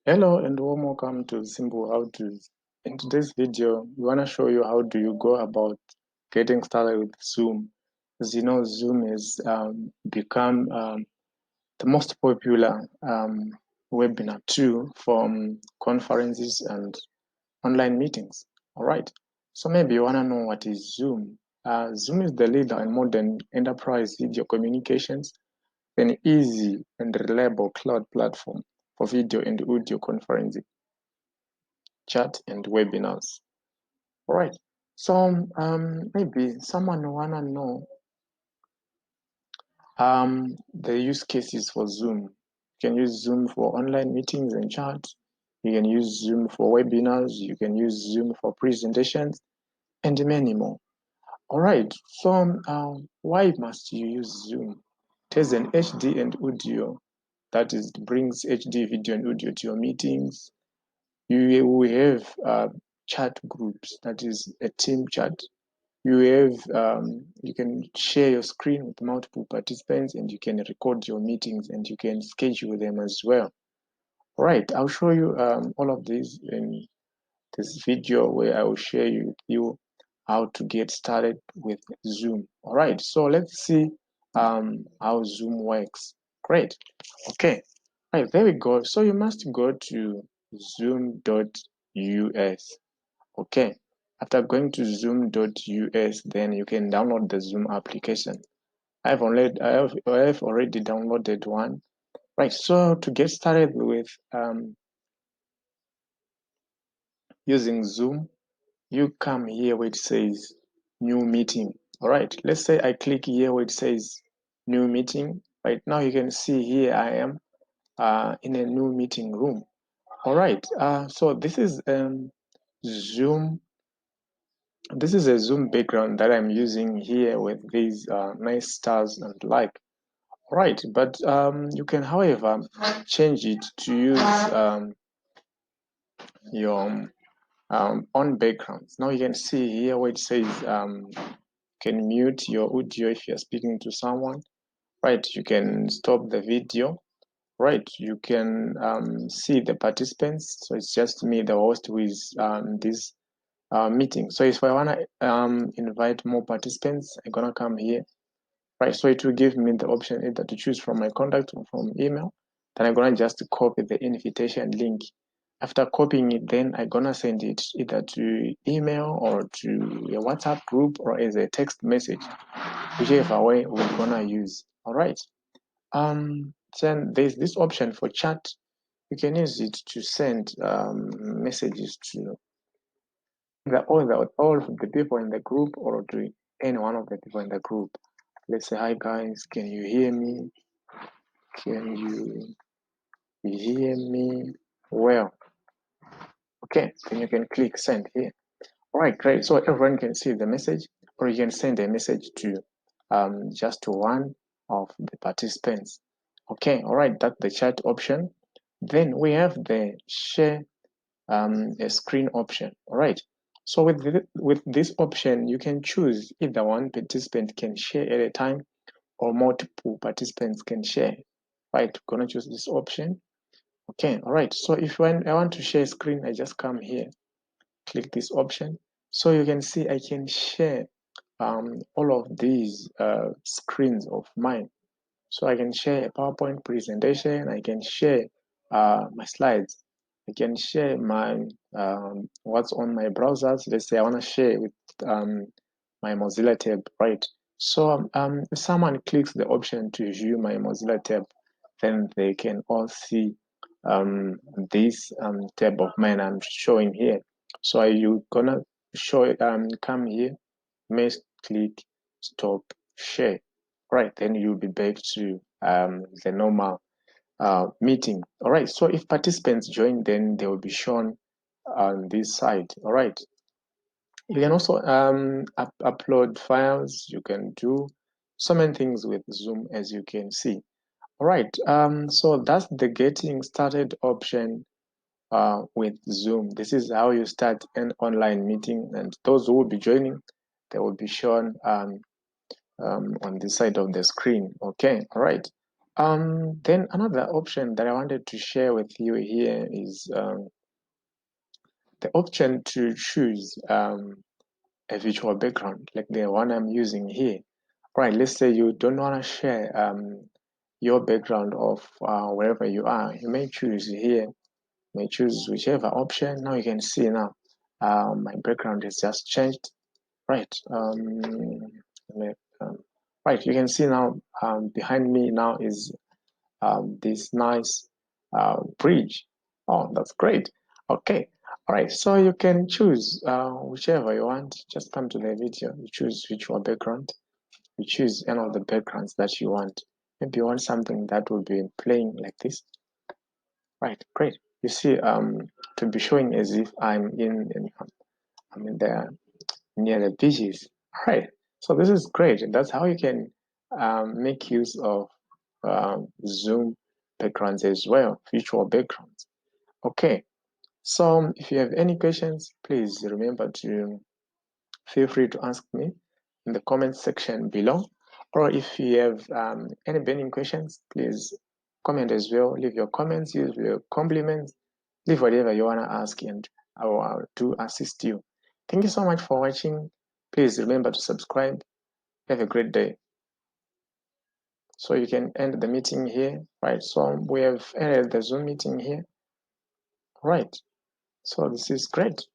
Hello and warm welcome to Simple How To. In today's video, we want to show you how do you go about getting started with Zoom. As you know, Zoom has become the most popular webinar tool for conferences and online meetings. All right, so maybe you want to know what is Zoom. Zoom is the leader in modern enterprise video communications, an easy and reliable cloud platform for video and audio conferencing, chat, and webinars. All right. So maybe someone wanna know the use cases for Zoom. You can use Zoom for online meetings and chat. You can use Zoom for webinars. You can use Zoom for presentations and many more. All right. So why must you use Zoom? It has an HD and audio, that is, it brings HD video and audio to your meetings. You will have chat groups, that is a team chat. You can share your screen with multiple participants, and you can record your meetings, and you can schedule them as well. All right, I'll show you all of these in this video where I will share with you how to get started with Zoom. All right, so let's see how Zoom works. Great. Okay. All right, there we go. So you must go to zoom.us. Okay. After going to zoom.us, then you can download the Zoom application. I have already downloaded one. Right. So to get started with using Zoom, you come here where it says new meeting. All right. Let's say I click here where it says new meeting. Right now you can see here I am in a new meeting room. All right. So this is Zoom. This is a Zoom background that I'm using here with these nice stars and like. All right, but you can, however, change it to use your own backgrounds. Now you can see here where it says can mute your audio if you're speaking to someone. Right, you can stop the video. Right, you can see the participants. So it's just me, the host, who is this meeting. So if I want to invite more participants, I'm gonna come here. Right, so it will give me the option either to choose from my contact or from email. Then I'm gonna just copy the invitation link. After copying it, then I'm gonna send it either to email or to a WhatsApp group or as a text message, whichever way we're gonna use. All right. Then there's this option for chat. You can use it to send messages to all of the people in the group or to any one of the people in the group. Let's say, hi guys, can you hear me? Can you hear me well? Okay, then you can click send here. All right, great. So everyone can see the message, or you can send a message to just to one of the participants. Okay, all right, that's the chat option. Then we have the share a screen option. All right. So with this option, you can choose either one participant can share at a time or multiple participants can share. Right, I'm gonna choose this option. Okay, all right. So if when I want to share screen, I just come here, click this option. So you can see I can share all of these screens of mine. So I can share a PowerPoint presentation. I can share my slides. I can share my what's on my browsers. Let's say I want to share with my Mozilla tab, right? So if someone clicks the option to view my Mozilla tab, then they can all see this tab of mine I'm showing here. So you gonna show come here, may click stop share. Right, then you'll be back to the normal meeting. All right, so if participants join, then they will be shown on this side. All right, you can also upload files. You can do so many things with Zoom, as you can see. All right, so that's the getting started option with Zoom. This is how you start an online meeting, and those who will be joining, they will be shown on this side of the screen. Okay, all right. Then another option that I wanted to share with you here is the option to choose a virtual background like the one I'm using here. Right, let's say you don't want to share your background of wherever you are. You may choose here, you may choose whichever option. Now you can see now my background has just changed. Right, right, you can see now behind me now is this nice bridge. Oh, that's great. Okay. All right. So you can choose whichever you want. Just come to the video. You choose virtual background. You choose any of the backgrounds that you want. Maybe you want something that will be playing like this. Right. Great. You see, to be showing as if I'm in the near the beaches. All right. So this is great. That's how you can make use of Zoom backgrounds as well, virtual backgrounds. Okay, so if you have any questions, please remember to feel free to ask me in the comment section below. Or if you have any burning questions, please comment as well. Leave your comments, use your compliments, leave whatever you want to ask, and I will do assist you. Thank you so much for watching. Please remember to subscribe. Have a great day. So you can end the meeting here, right? So we have ended the Zoom meeting here, right? So this is great.